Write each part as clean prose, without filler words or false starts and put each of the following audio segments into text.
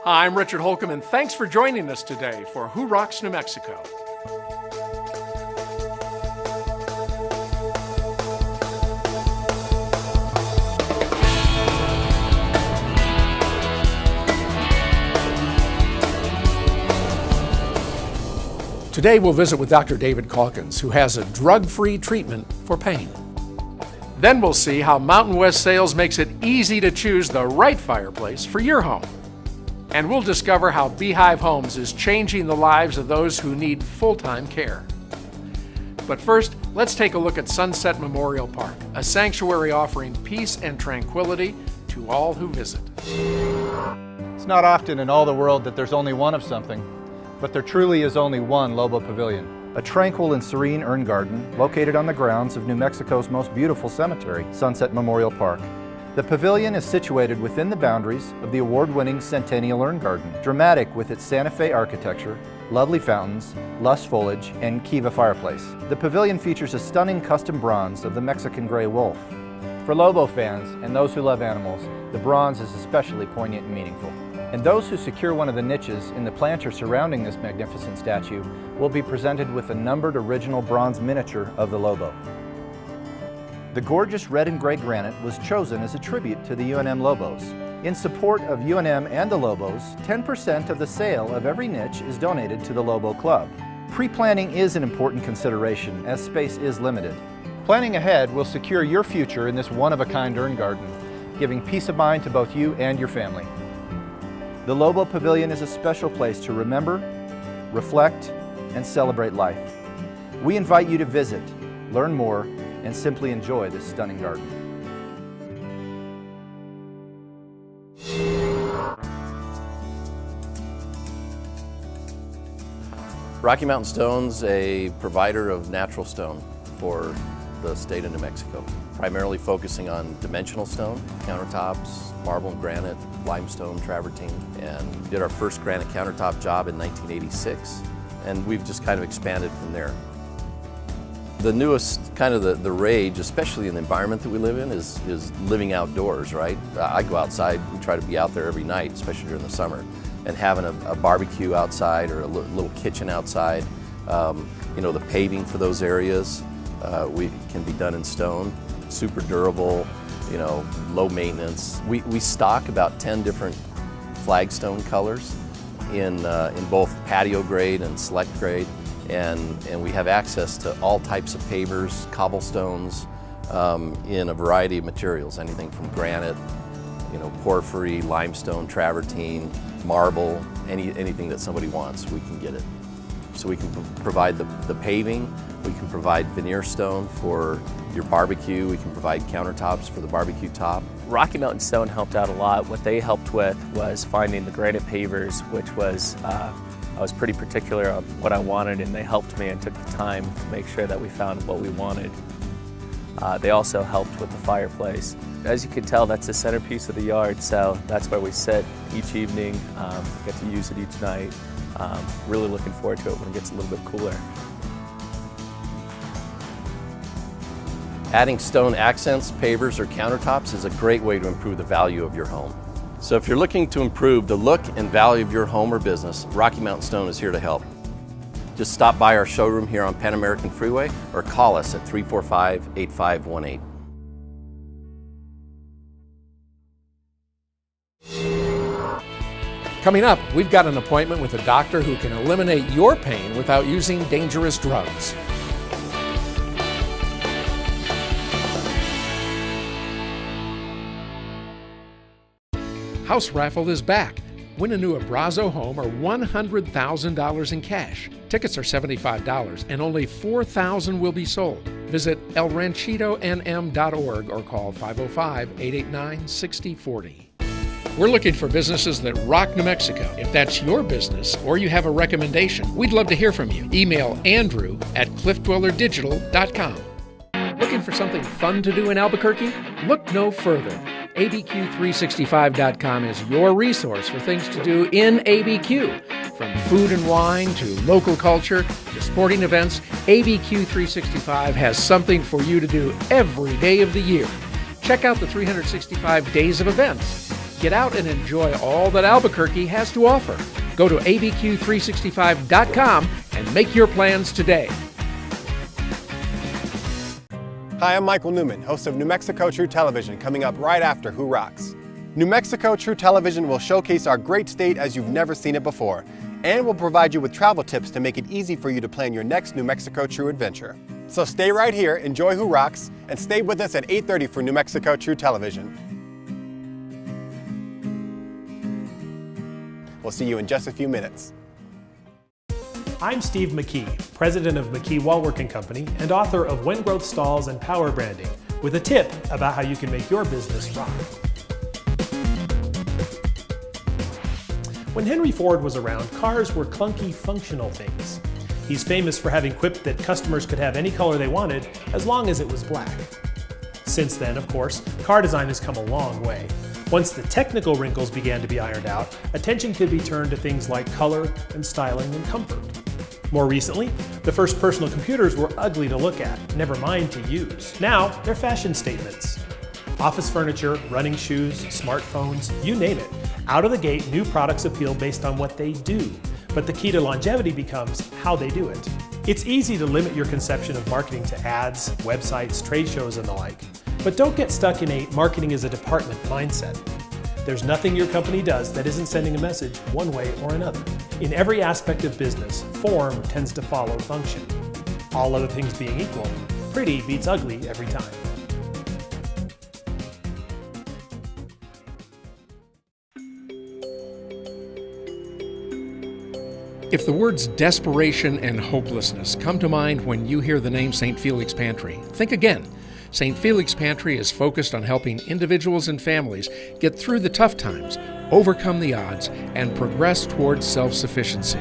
Hi, I'm Richard Holcomb, and thanks for joining us today for Who Rocks New Mexico? Today we'll visit with Dr. David Calkins, who has a drug-free treatment for pain. Then we'll see how Mountain West Sales makes it easy to choose the right fireplace for your home. And we'll discover how Beehive Homes is changing the lives of those who need full-time care. But first, let's take a look at Sunset Memorial Park, a sanctuary offering peace and tranquility to all who visit. It's not often in all the world that there's only one of something, but there truly is only one Lobo Pavilion. A tranquil and serene urn garden located on the grounds of New Mexico's most beautiful cemetery, Sunset Memorial Park. The pavilion is situated within the boundaries of the award-winning Centennial Urn Garden, dramatic with its Santa Fe architecture, lovely fountains, lush foliage, and kiva fireplace. The pavilion features a stunning custom bronze of the Mexican gray wolf. For Lobo fans and those who love animals, the bronze is especially poignant and meaningful. And those who secure one of the niches in the planter surrounding this magnificent statue will be presented with a numbered original bronze miniature of the Lobo. The gorgeous red and gray granite was chosen as a tribute to the UNM Lobos. In support of UNM and the Lobos, 10% of the sale of every niche is donated to the Lobo Club. Pre-planning is an important consideration as space is limited. Planning ahead will secure your future in this one-of-a-kind urn garden, giving peace of mind to both you and your family. The Lobo Pavilion is a special place to remember, reflect, and celebrate life. We invite you to visit, learn more, and simply enjoy this stunning garden. Rocky Mountain Stone's a provider of natural stone for the state of New Mexico, primarily focusing on dimensional stone, countertops, marble and granite, limestone, travertine, and did our first granite countertop job in 1986, and we've just kind of expanded from there. The newest kind of the rage, especially in the environment that we live in, is living outdoors, right? I go outside, we try to be out there every night, especially during the summer, and having a barbecue outside or a little kitchen outside. You know, the paving for those areas can be done in stone, super durable, you know, low maintenance. We stock about 10 different flagstone colors in both patio grade and select grade. And we have access to all types of pavers, cobblestones, in a variety of materials, anything from granite, you know, porphyry, limestone, travertine, marble, anything that somebody wants, we can get it. So we can provide the paving, we can provide veneer stone for your barbecue, we can provide countertops for the barbecue top. Rocky Mountain Stone helped out a lot. What they helped with was finding the granite pavers, which was I was pretty particular on what I wanted, and they helped me and took the time to make sure that we found what we wanted. They also helped with the fireplace. As you can tell, that's the centerpiece of the yard, so that's where we sit each evening, get to use it each night. Really looking forward to it when it gets a little bit cooler. Adding stone accents, pavers, or countertops is a great way to improve the value of your home. So if you're looking to improve the look and value of your home or business, Rocky Mountain Stone is here to help. Just stop by our showroom here on Pan American Freeway or call us at 345-8518. Coming up, we've got an appointment with a doctor who can eliminate your pain without using dangerous drugs. House Raffle is back. Win a new Abrazo home or $100,000 in cash. Tickets are $75 and only 4,000 will be sold. Visit elranchitonm.org or call 505-889-6040. We're looking for businesses that rock New Mexico. If that's your business or you have a recommendation, we'd love to hear from you. Email andrew@cliffdwellerdigital.com. Looking for something fun to do in Albuquerque? Look no further. ABQ365.com is your resource for things to do in ABQ. From food and wine to local culture to sporting events, ABQ365 has something for you to do every day of the year. Check out the 365 days of events. Get out and enjoy all that Albuquerque has to offer. Go to abq365.com and make your plans today. Hi, I'm Michael Newman, host of New Mexico True Television, coming up right after Who Rocks. New Mexico True Television will showcase our great state as you've never seen it before, and will provide you with travel tips to make it easy for you to plan your next New Mexico True adventure. So stay right here, enjoy Who Rocks, and stay with us at 8:30 for New Mexico True Television. We'll see you in just a few minutes. I'm Steve McKee, president of McKee Wallworking Company and author of When Growth Stalls and Power Branding, with a tip about how you can make your business rock. When Henry Ford was around, cars were clunky, functional things. He's famous for having quipped that customers could have any color they wanted as long as it was black. Since then, of course, car design has come a long way. Once the technical wrinkles began to be ironed out, attention could be turned to things like color and styling and comfort. More recently, the first personal computers were ugly to look at, never mind to use. Now, they're fashion statements. Office furniture, running shoes, smartphones, you name it. Out of the gate, new products appeal based on what they do. But the key to longevity becomes how they do it. It's easy to limit your conception of marketing to ads, websites, trade shows, and the like. But don't get stuck in a marketing as a department mindset. There's nothing your company does that isn't sending a message one way or another. In every aspect of business, form tends to follow function. All other things being equal, pretty beats ugly every time. If the words desperation and hopelessness come to mind when you hear the name St. Felix Pantry, think again. St. Felix Pantry is focused on helping individuals and families get through the tough times, overcome the odds, and progress towards self-sufficiency.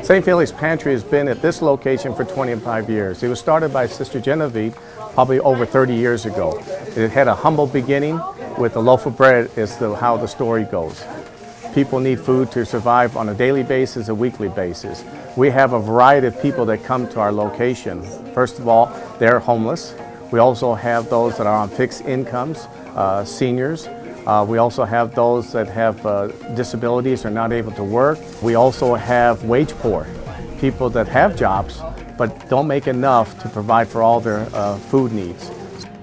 St. Felix Pantry has been at this location for 25 years. It was started by Sister Genevieve probably over 30 years ago. It had a humble beginning with a loaf of bread as to how the story goes. People need food to survive on a daily basis, a weekly basis. We have a variety of people that come to our location. First of all, they're homeless. We also have those that are on fixed incomes, seniors. We also have those that have disabilities or not able to work. We also have wage poor, people that have jobs but don't make enough to provide for all their food needs.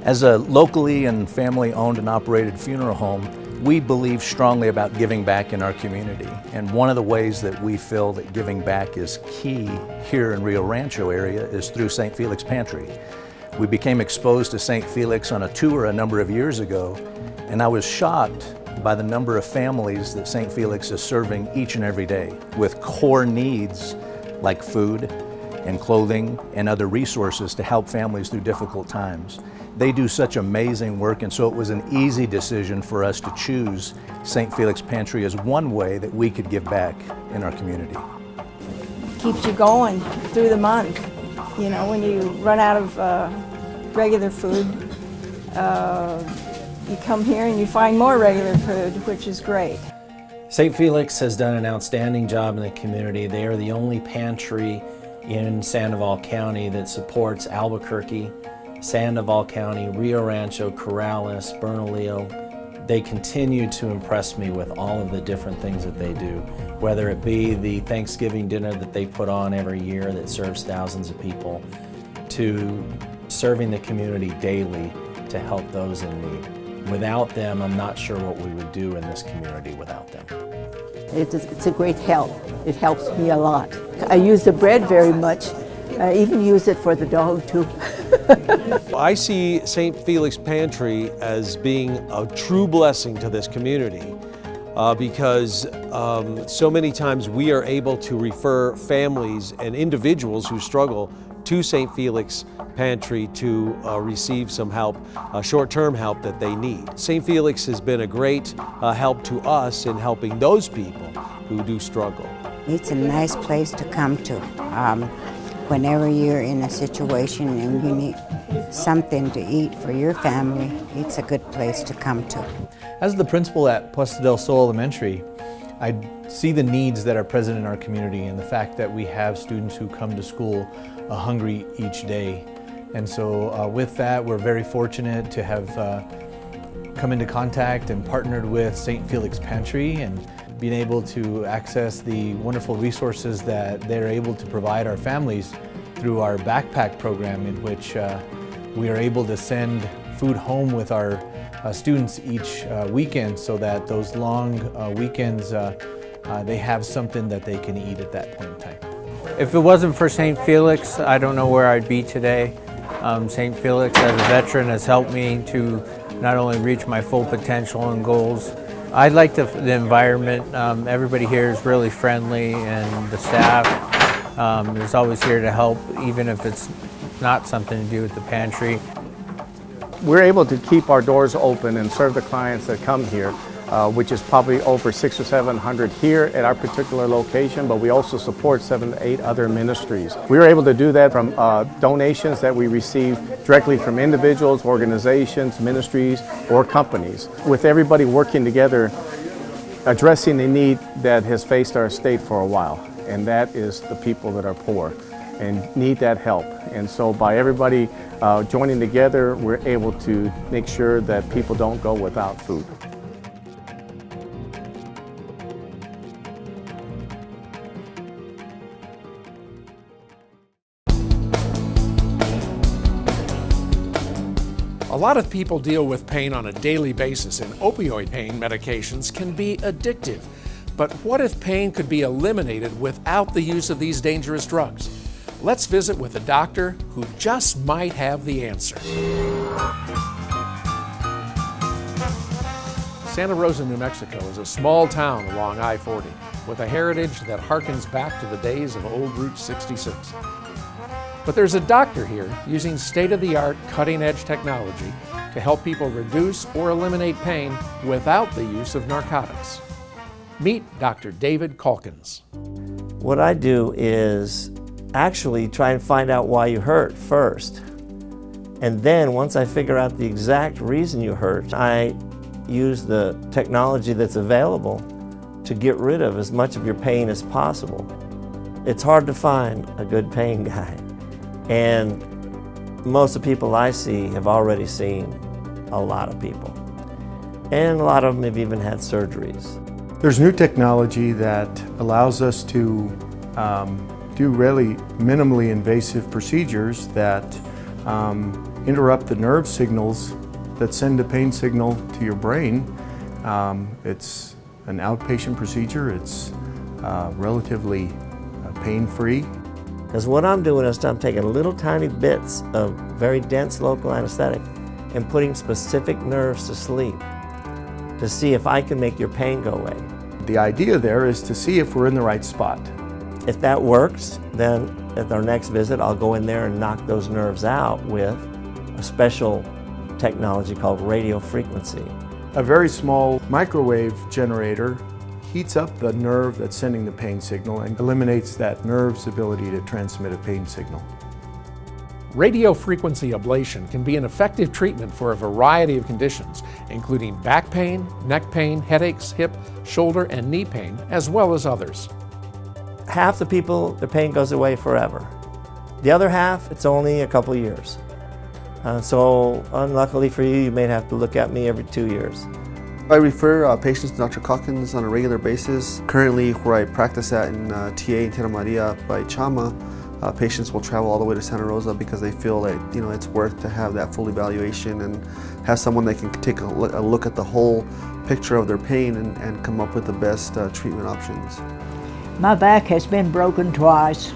As a locally and family owned and operated funeral home, we believe strongly about giving back in our community. And one of the ways that we feel that giving back is key here in Rio Rancho area is through St. Felix Pantry. We became exposed to St. Felix on a tour a number of years ago, and I was shocked by the number of families that St. Felix is serving each and every day with core needs like food and clothing and other resources to help families through difficult times. They do such amazing work, and so it was an easy decision for us to choose St. Felix Pantry as one way that we could give back in our community. Keeps you going through the month. You know, when you run out of regular food, you come here and you find more regular food, which is great. St. Felix has done an outstanding job in the community. They are the only pantry in Sandoval County that supports Albuquerque, Sandoval County, Rio Rancho, Corrales, Bernalillo. They continue to impress me with all of the different things that they do, whether it be the Thanksgiving dinner that they put on every year that serves thousands of people, to serving the community daily to help those in need. Without them, I'm not sure what we would do in this community without them. It's a great help. It helps me a lot. I use the bread very much. I even use it for the dog too. I see St. Felix Pantry as being a true blessing to this community because so many times we are able to refer families and individuals who struggle to St. Felix Pantry to receive some help, short-term help that they need. St. Felix has been a great help to us in helping those people who do struggle. It's a nice place to come to. Whenever you're in a situation and you need something to eat for your family, it's a good place to come to. As the principal at Puesta del Sol Elementary, I see the needs that are present in our community and the fact that we have students who come to school hungry each day. And so with that, we're very fortunate to have come into contact and partnered with St. Felix Pantry and being able to access the wonderful resources that they're able to provide our families through our backpack program, in which we are able to send food home with our students each weekend, so that those long weekends they have something that they can eat at that point in time. If it wasn't for St. Felix, I don't know where I'd be today. St. Felix as a veteran has helped me to not only reach my full potential and goals. I like the environment. Everybody here is really friendly, and the staff is always here to help, even if it's not something to do with the pantry. We're able to keep our doors open and serve the clients that come here, which is probably over 600 or 700 here at our particular location, but we also support 7 to 8 other ministries. We were able to do that from donations that we receive directly from individuals, organizations, ministries, or companies, with everybody working together, addressing the need that has faced our state for a while, and that is the people that are poor and need that help. And so by everybody joining together, we're able to make sure that people don't go without food. A lot of people deal with pain on a daily basis, and opioid pain medications can be addictive. But what if pain could be eliminated without the use of these dangerous drugs? Let's visit with a doctor who just might have the answer. Santa Rosa, New Mexico is a small town along I-40 with a heritage that harkens back to the days of old Route 66. But there's a doctor here using state-of-the-art, cutting-edge technology to help people reduce or eliminate pain without the use of narcotics. Meet Dr. David Calkins. What I do is actually try and find out why you hurt first. And then once I figure out the exact reason you hurt, I use the technology that's available to get rid of as much of your pain as possible. It's hard to find a good pain guy. And most of the people I see have already seen a lot of people. And a lot of them have even had surgeries. There's new technology that allows us to do really minimally invasive procedures that interrupt the nerve signals that send a pain signal to your brain. It's an outpatient procedure. It's relatively pain-free. Because what I'm doing is I'm taking little tiny bits of very dense local anesthetic and putting specific nerves to sleep to see if I can make your pain go away. The idea there is to see if we're in the right spot. If that works, then at our next visit, I'll go in there and knock those nerves out with a special technology called radio frequency. A very small microwave generator heats up the nerve that's sending the pain signal and eliminates that nerve's ability to transmit a pain signal. Radio frequency ablation can be an effective treatment for a variety of conditions, including back pain, neck pain, headaches, hip, shoulder, and knee pain, as well as others. Half the people, their pain goes away forever. The other half, it's only a couple years. So unluckily for you, you may have to look at me every 2 years. I refer patients to Dr. Calkins on a regular basis. Currently, where I practice at in TA in Tierra Maria by Chama, patients will travel all the way to Santa Rosa because they feel that it's worth to have that full evaluation and have someone that can take a look at the whole picture of their pain and come up with the best treatment options. My back has been broken twice,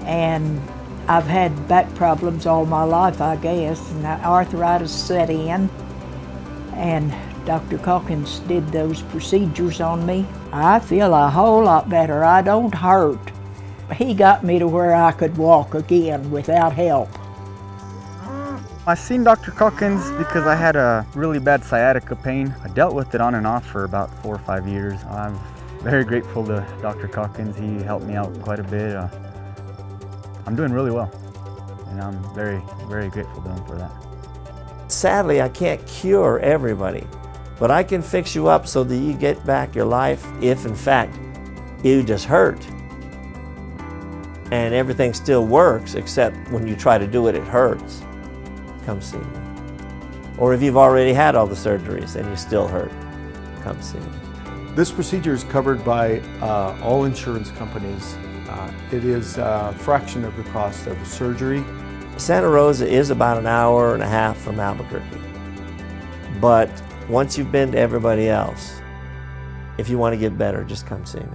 and I've had back problems all my life, I guess, and arthritis set in, and Dr. Calkins did those procedures on me. I feel a whole lot better. I don't hurt. He got me to where I could walk again without help. I seen Dr. Calkins because I had a really bad sciatica pain. I dealt with it on and off for about 4 or 5 years. I'm very grateful to Dr. Calkins. He helped me out quite a bit. I'm doing really well, and I'm very, very grateful to him for that. Sadly, I can't cure everybody, but I can fix you up so that you get back your life if, in fact, you just hurt. And everything still works, except when you try to do it, it hurts. Come see me. Or if you've already had all the surgeries and you still hurt, come see me. This procedure is covered by all insurance companies. It is a fraction of the cost of surgery. Santa Rosa is about an hour and a half from Albuquerque. But once you've been to everybody else, if you want to get better, just come see me.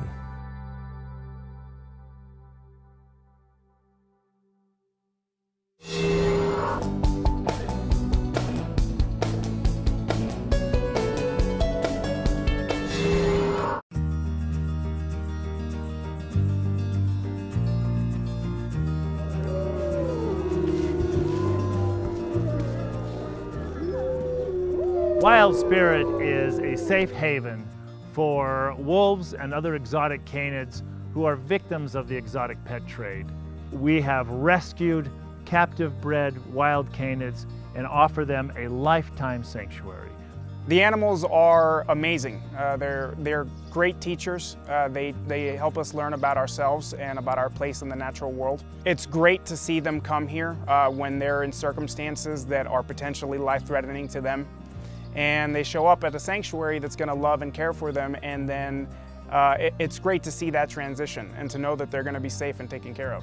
Wild Spirit is a safe haven for wolves and other exotic canids who are victims of the exotic pet trade. We have rescued captive bred wild canids and offer them a lifetime sanctuary. The animals are amazing. They're great teachers. They help us learn about ourselves and about our place in the natural world. It's great to see them come here when they're in circumstances that are potentially life-threatening to them. And they show up at a sanctuary that's going to love and care for them, and then it's great to see that transition and to know that they're going to be safe and taken care of.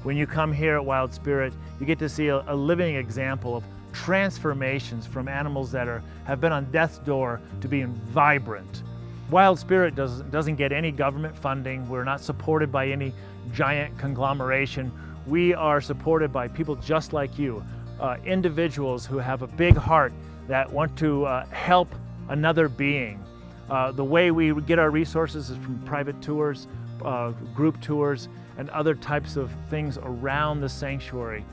When you come here at Wild Spirit, you get to see a living example of transformations from animals that have been on death's door to being vibrant. Wild Spirit doesn't get any government funding. We're not supported by any giant conglomeration. We are supported by people just like you, individuals who have a big heart that want to help another being. The way we get our resources is from private tours, group tours, and other types of things around the sanctuary.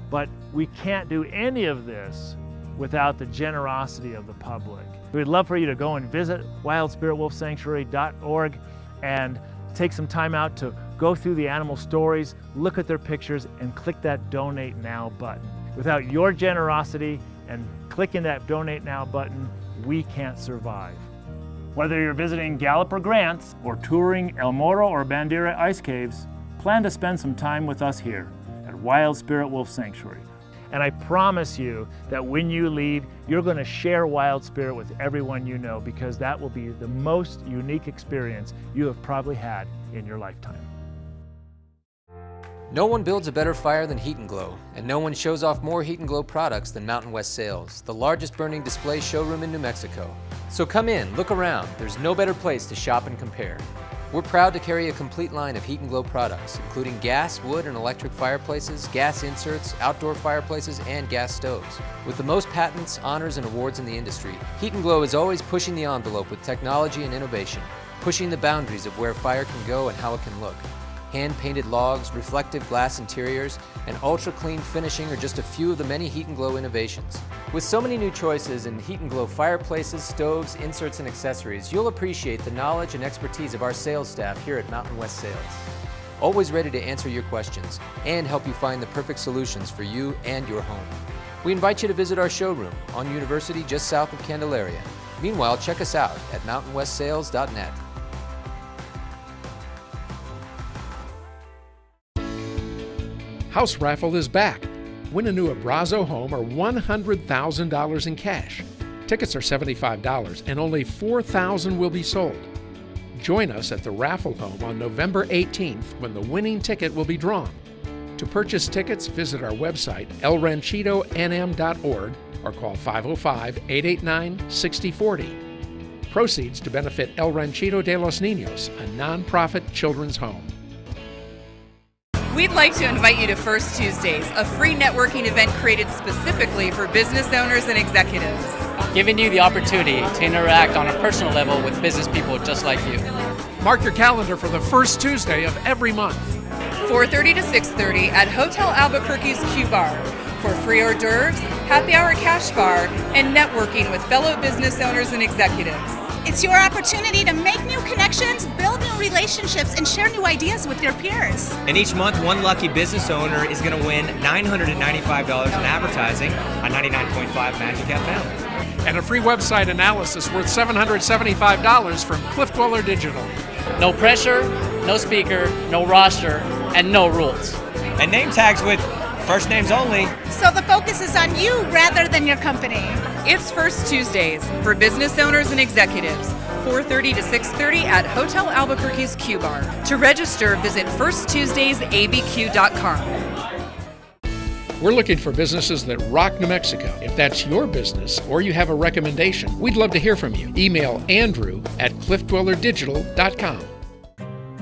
But we can't do any of this without the generosity of the public. We'd love for you to go and visit wildspiritwolfsanctuary.org and take some time out to go through the animal stories, look at their pictures, and click that Donate Now button. Without your generosity and clicking that Donate Now button, we can't survive. Whether you're visiting Gallup or Grants, or touring El Morro or Bandera ice caves, plan to spend some time with us here at Wild Spirit Wolf Sanctuary. And I promise you that when you leave, you're going to share Wild Spirit with everyone you know, because that will be the most unique experience you have probably had in your lifetime. No one builds a better fire than Heat & Glow, and no one shows off more Heat & Glow products than Mountain West Sales, the largest burning display showroom in New Mexico. So come in, look around. There's no better place to shop and compare. We're proud to carry a complete line of Heat & Glow products, including gas, wood, and electric fireplaces, gas inserts, outdoor fireplaces, and gas stoves. With the most patents, honors, and awards in the industry, Heat & Glow is always pushing the envelope with technology and innovation, pushing the boundaries of where fire can go and how it can look. Hand-painted logs, reflective glass interiors, and ultra-clean finishing are just a few of the many Heat & Glow innovations. With so many new choices in Heat & Glow fireplaces, stoves, inserts, and accessories, you'll appreciate the knowledge and expertise of our sales staff here at Mountain West Sales. Always ready to answer your questions and help you find the perfect solutions for you and your home. We invite you to visit our showroom on University just south of Candelaria. Meanwhile, check us out at mountainwestsales.net. House Raffle is back. Win a new Abrazo home or $100,000 in cash. Tickets are $75 and only 4,000 will be sold. Join us at the raffle home on November 18th when the winning ticket will be drawn. To purchase tickets, visit our website elranchitonm.org or call 505-889-6040. Proceeds to benefit El Ranchito de los Niños, a nonprofit children's home. We'd like to invite you to First Tuesdays, a free networking event created specifically for business owners and executives. Giving you the opportunity to interact on a personal level with business people just like you. Mark your calendar for the first Tuesday of every month. 4:30 to 6:30 at Hotel Albuquerque's Q Bar for free hors d'oeuvres, happy hour cash bar, and networking with fellow business owners and executives. It's your opportunity to make new connections, build new relationships, and share new ideas with your peers. And each month, one lucky business owner is going to win $995 in advertising on 99.5 Magic FM. And a free website analysis worth $775 from Cliff Dweller Digital. No pressure, no speaker, no roster, and no rules. And name tags with first names only. So the focus is on you rather than your company. It's First Tuesdays for business owners and executives, 4:30 to 6:30 at Hotel Albuquerque's Q Bar. To register, visit firsttuesdaysabq.com. We're looking for businesses that rock New Mexico. If that's your business or you have a recommendation, we'd love to hear from you. Email Andrew at cliffdwellerdigital.com.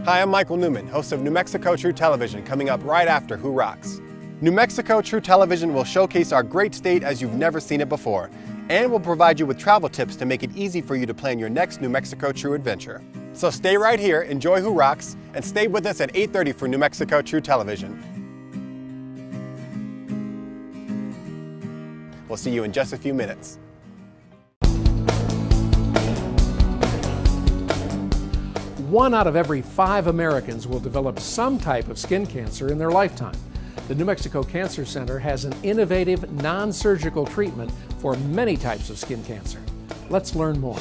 Hi, I'm Michael Newman, host of New Mexico True Television, coming up right after Who Rocks. New Mexico True Television will showcase our great state as you've never seen it before, and will provide you with travel tips to make it easy for you to plan your next New Mexico True adventure. So stay right here, enjoy Who Rocks, and stay with us at 8:30 for New Mexico True Television. We'll see you in just a few minutes. One out of every 5 Americans will develop some type of skin cancer in their lifetime. The New Mexico Cancer Center has an innovative, non-surgical treatment for many types of skin cancer. Let's learn more.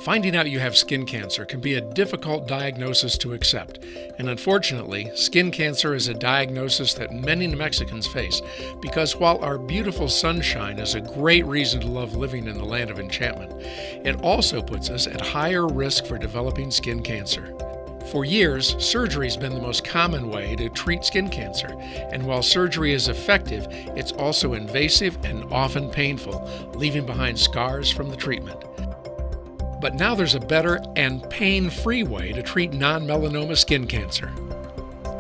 Finding out you have skin cancer can be a difficult diagnosis to accept, and unfortunately, skin cancer is a diagnosis that many New Mexicans face because while our beautiful sunshine is a great reason to love living in the land of enchantment, it also puts us at higher risk for developing skin cancer. For years, surgery has been the most common way to treat skin cancer, and while surgery is effective, it's also invasive and often painful, leaving behind scars from the treatment. But now there's a better and pain-free way to treat non-melanoma skin cancer.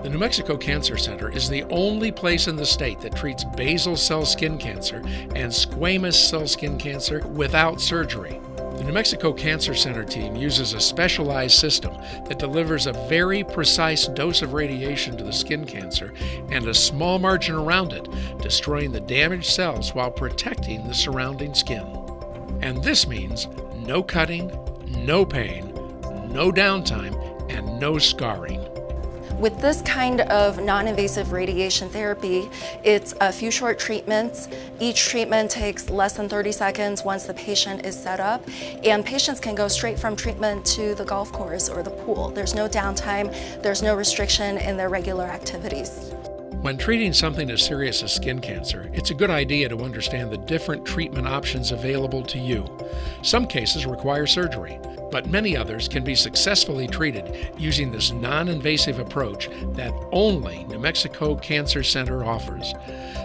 The New Mexico Cancer Center is the only place in the state that treats basal cell skin cancer and squamous cell skin cancer without surgery. The New Mexico Cancer Center team uses a specialized system that delivers a very precise dose of radiation to the skin cancer and a small margin around it, destroying the damaged cells while protecting the surrounding skin. And this means no cutting, no pain, no downtime, and no scarring. With this kind of non-invasive radiation therapy, it's a few short treatments. Each treatment takes less than 30 seconds once the patient is set up, and patients can go straight from treatment to the golf course or the pool. There's no downtime, there's no restriction in their regular activities. When treating something as serious as skin cancer, it's a good idea to understand the different treatment options available to you. Some cases require surgery, but many others can be successfully treated using this non-invasive approach that only New Mexico Cancer Center offers.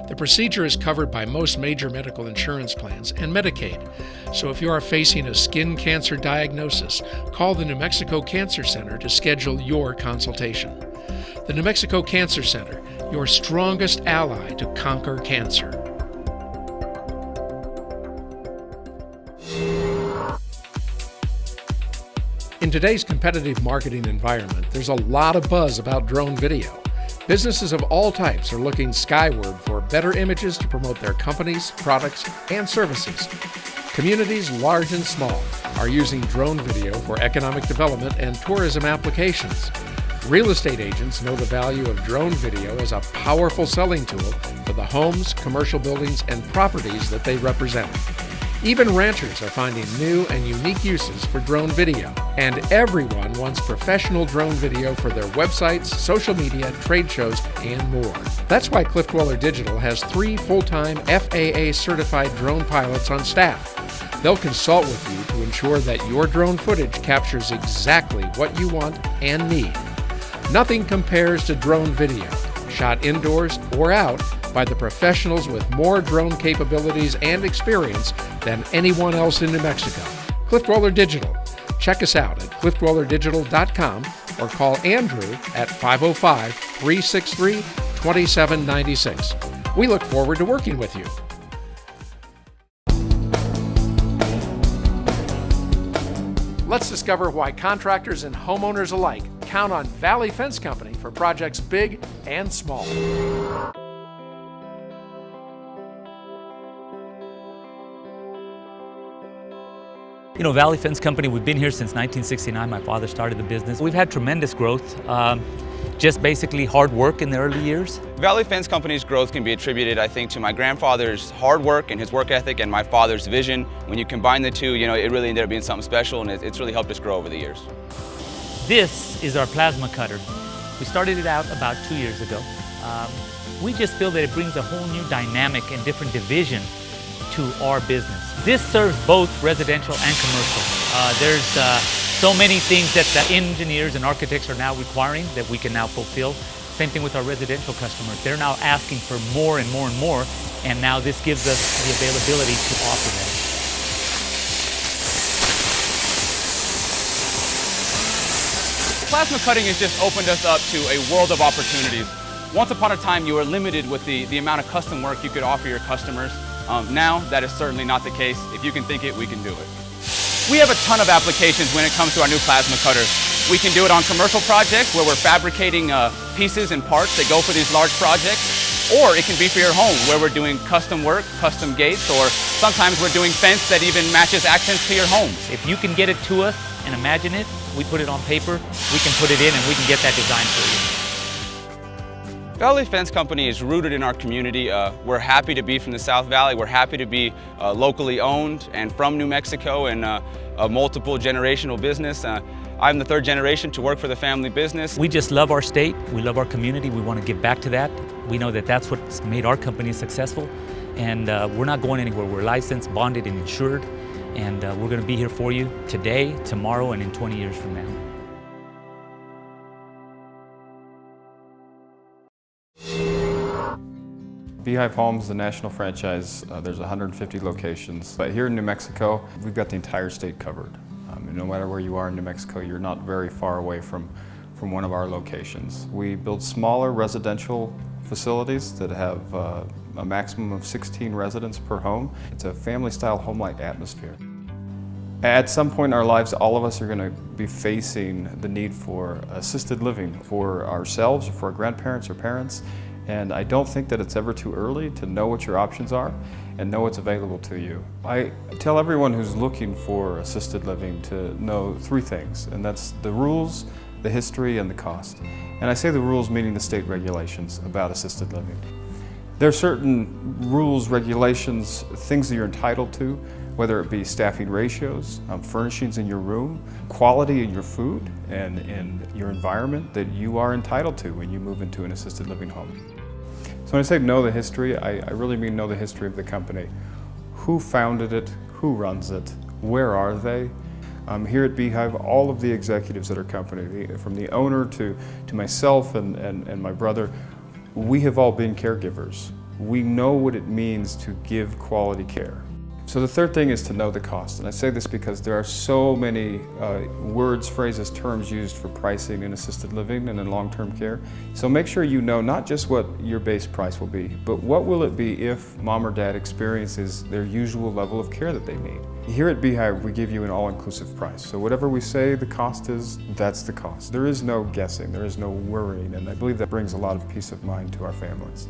The procedure is covered by most major medical insurance plans and Medicaid. So if you are facing a skin cancer diagnosis, call the New Mexico Cancer Center to schedule your consultation. The New Mexico Cancer Center, your strongest ally to conquer cancer. In today's competitive marketing environment, there's a lot of buzz about drone video. Businesses of all types are looking skyward for better images to promote their companies, products, and services. Communities large and small are using drone video for economic development and tourism applications. Real estate agents know the value of drone video as a powerful selling tool for the homes, commercial buildings, and properties that they represent. Even ranchers are finding new and unique uses for drone video. And everyone wants professional drone video for their websites, social media, trade shows, and more. That's why Cliff Dweller Digital has 3 full-time FAA-certified drone pilots on staff. They'll consult with you to ensure that your drone footage captures exactly what you want and need. Nothing compares to drone video, shot indoors or out by the professionals with more drone capabilities and experience than anyone else in New Mexico. Cliff Dweller Digital. Check us out at cliffdwellerdigital.com or call Andrew at 505-363-2796. We look forward to working with you. Let's discover why contractors and homeowners alike count on Valley Fence Company for projects big and small. You know, Valley Fence Company, we've been here since 1969. My father started the business. We've had tremendous growth, just basically hard work in the early years. Valley Fence Company's growth can be attributed, I think, to my grandfather's hard work and his work ethic and my father's vision. When you combine the two, you know, it really ended up being something special, and it's really helped us grow over the years. This is our plasma cutter. We started it out about 2 years ago. We just feel that it brings a whole new dynamic and different division to our business. This serves both residential and commercial. There's so many things that the engineers and architects are now requiring that we can now fulfill. Same thing with our residential customers. They're now asking for more and more and more, and now this gives us the availability to offer them. Plasma cutting has just opened us up to a world of opportunities. Once upon a time, you were limited with the amount of custom work you could offer your customers. Now, that is certainly not the case. If you can think it, we can do it. We have a ton of applications when it comes to our new plasma cutter. We can do it on commercial projects where we're fabricating pieces and parts that go for these large projects. Or it can be for your home where we're doing custom work, custom gates, or sometimes we're doing fence that even matches accents to your home. If you can get it to us and imagine it, we put it on paper, we can put it in and we can get that design for you. Valley Fence Company is rooted in our community. We're happy to be from the South Valley. We're happy to be locally owned and from New Mexico and a multiple generational business. I'm the third generation to work for the family business. We just love our state. We love our community. We want to give back to that. We know that that's what's made our company successful. And we're not going anywhere. We're licensed, bonded, and insured. And we're going to be here for you today, tomorrow, and in 20 years from now. Beehive Homes is a national franchise. There's 150 locations. But here in New Mexico, we've got the entire state covered. No matter where you are in New Mexico, you're not very far away from one of our locations. We build smaller residential facilities that have a maximum of 16 residents per home. It's a family-style home-like atmosphere. At some point in our lives, all of us are going to be facing the need for assisted living for ourselves, or for our grandparents or parents. And I don't think that it's ever too early to know what your options are and know what's available to you. I tell everyone who's looking for assisted living to know three things, and that's the rules, the history, and the cost. And I say the rules meaning the state regulations about assisted living. There are certain rules, regulations, things that you're entitled to, whether it be staffing ratios, furnishings in your room, quality in your food, and in your environment that you are entitled to when you move into an assisted living home. So when I say know the history, I really mean know the history of the company. Who founded it? Who runs it? Where are they? Here at Beehive, all of the executives at our company, from the owner to myself and my brother, we have all been caregivers. We know what it means to give quality care. So the third thing is to know the cost. And I say this because there are so many words, phrases, terms used for pricing in assisted living and in long-term care. So make sure you know not just what your base price will be, but what will it be if mom or dad experiences their usual level of care that they need. Here at Beehive, we give you an all-inclusive price. So whatever we say the cost is, that's the cost. There is no guessing, there is no worrying, and I believe that brings a lot of peace of mind to our families.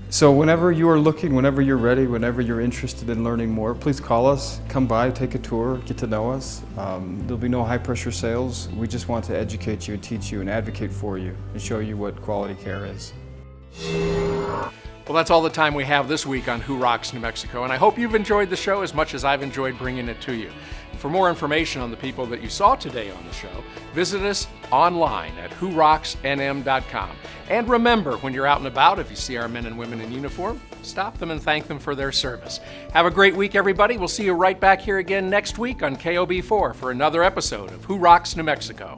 So whenever you are looking, whenever you're ready, whenever you're interested in learning more, please call us, come by, take a tour, get to know us. There'll be no high pressure sales. We just want to educate you and teach you and advocate for you and show you what quality care is. Well, that's all the time we have this week on Who Rocks New Mexico, and I hope you've enjoyed the show as much as I've enjoyed bringing it to you. For more information on the people that you saw today on the show, visit us online at whorocksnm.com. And remember, when you're out and about, if you see our men and women in uniform, stop them and thank them for their service. Have a great week, everybody. We'll see you right back here again next week on KOB4 for another episode of Who Rocks New Mexico.